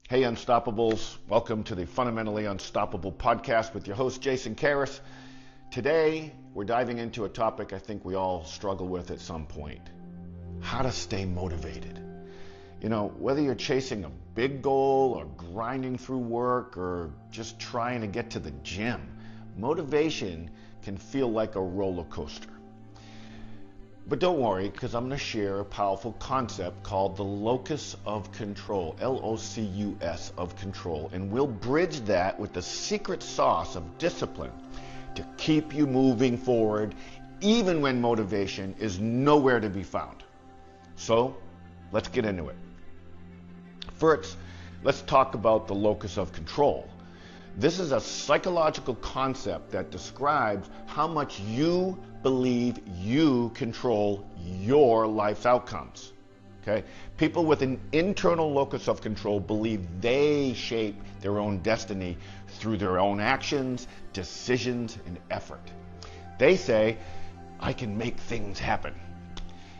Hey Unstoppables, welcome to the Fundamentally Unstoppable podcast with your host Jason Caras. Today we're diving into a topic I think we all struggle with at some point. How to stay motivated. You know, whether you're chasing a big goal or grinding through work or just trying to get to the gym, motivation can feel like a roller coaster. But don't worry, because I'm going to share a powerful concept called the locus of control, L-O-C-U-S of control, and we'll bridge that with the secret sauce of discipline to keep you moving forward even when motivation is nowhere to be found. So, let's get into it. First, let's talk about the locus of control. This is a psychological concept that describes how much you believe you control your life's outcomes. Okay? People with an internal locus of control believe they shape their own destiny through their own actions, decisions, and effort. They say, I can make things happen.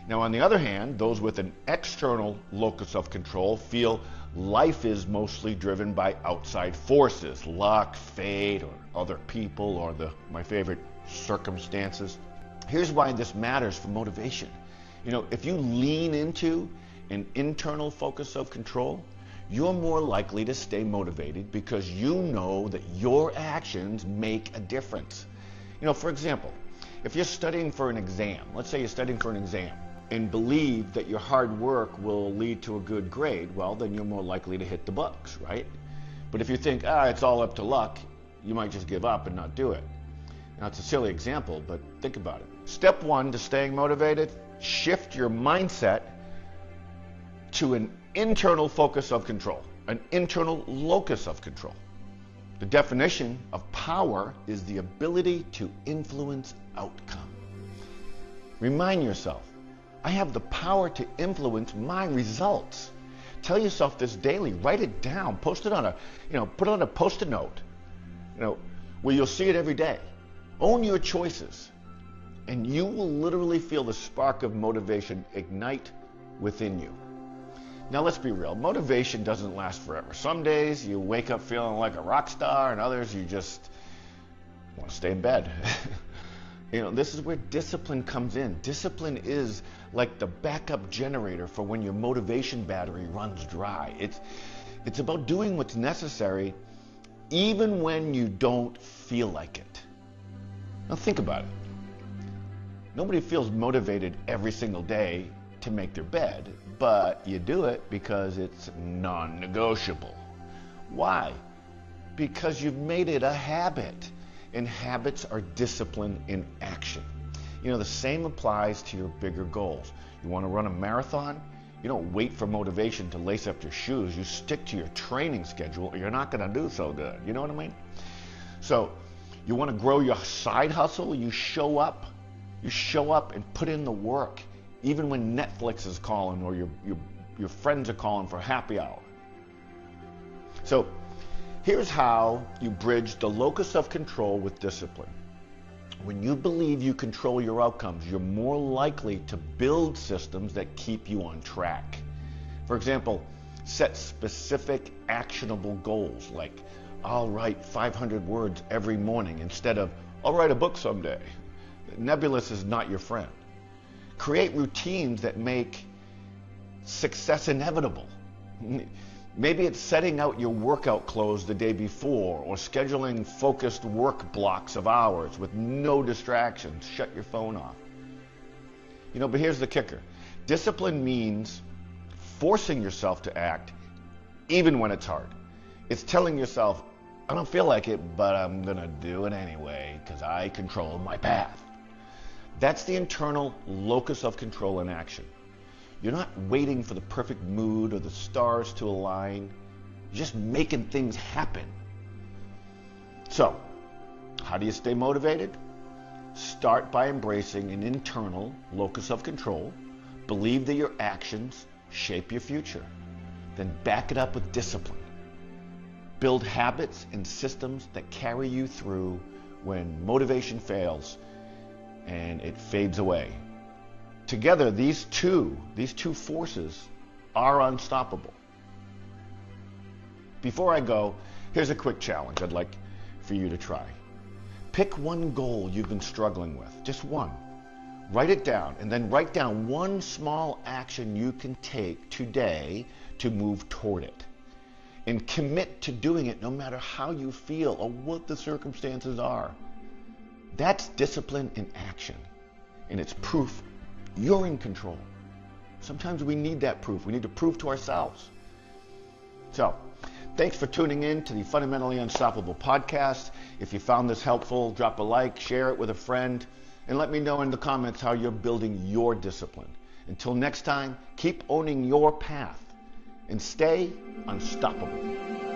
Now, on the other hand, those with an external locus of control feel life is mostly driven by outside forces, luck, fate, or other people, or my favorite, circumstances. Here's why this matters for motivation. You know, if you lean into an internal focus of control, you're more likely to stay motivated because you know that your actions make a difference. You know, for example, if you're studying for an exam, let's say you're studying for an exam, and believe that your hard work will lead to a good grade, well, then you're more likely to hit the books, right? But if you think, it's all up to luck, you might just give up and not do it. Now, it's a silly example, but think about it. Step one to staying motivated, shift your mindset to an internal focus of control, an internal locus of control. The definition of power is the ability to influence outcome. Remind yourself, I have the power to influence my results. Tell yourself this daily. Write it down. Post it on put it on a Post-it note, where you'll see it every day. Own your choices, and you will literally feel the spark of motivation ignite within you. Now, let's be real. Motivation doesn't last forever. Some days you wake up feeling like a rock star, and others you just want to stay in bed. This is where discipline comes in. Discipline is like the backup generator for when your motivation battery runs dry. It's about doing what's necessary even when you don't feel like it. Now think about it. Nobody feels motivated every single day to make their bed, but you do it because it's non-negotiable. Why? Because you've made it a habit. And habits are discipline in action. The same applies to your bigger goals. You want to run a marathon? You don't wait for motivation to lace up your shoes. You stick to your training schedule or you're not going to do so good. You know what I mean? So, you want to grow your side hustle? You show up. You show up and put in the work, even when Netflix is calling or your friends are calling for happy hour. So, here's how you bridge the locus of control with discipline. When you believe you control your outcomes, you're more likely to build systems that keep you on track. For example, set specific actionable goals like, I'll write 500 words every morning instead of, I'll write a book someday. Nebulous is not your friend. Create routines that make success inevitable. Maybe it's setting out your workout clothes the day before or scheduling focused work blocks of hours with no distractions. Shut your phone off. But here's the kicker. Discipline means forcing yourself to act even when it's hard. It's telling yourself, I don't feel like it, but I'm going to do it anyway because I control my path. That's the internal locus of control in action. You're not waiting for the perfect mood or the stars to align. You're just making things happen. So, how do you stay motivated? Start by embracing an internal locus of control. Believe that your actions shape your future. Then back it up with discipline. Build habits and systems that carry you through when motivation fails and it fades away. Together, these two forces are unstoppable. Before I go, here's a quick challenge I'd like for you to try. Pick one goal you've been struggling with, just one. Write it down, and then write down one small action you can take today to move toward it. And commit to doing it no matter how you feel or what the circumstances are. That's discipline in action, and it's proof you're in control. Sometimes we need that proof. We need to prove to ourselves. So, thanks for tuning in to the Fundamentally Unstoppable podcast. If you found this helpful, drop a like, share it with a friend, and let me know in the comments how you're building your discipline. Until next time, keep owning your path and stay unstoppable.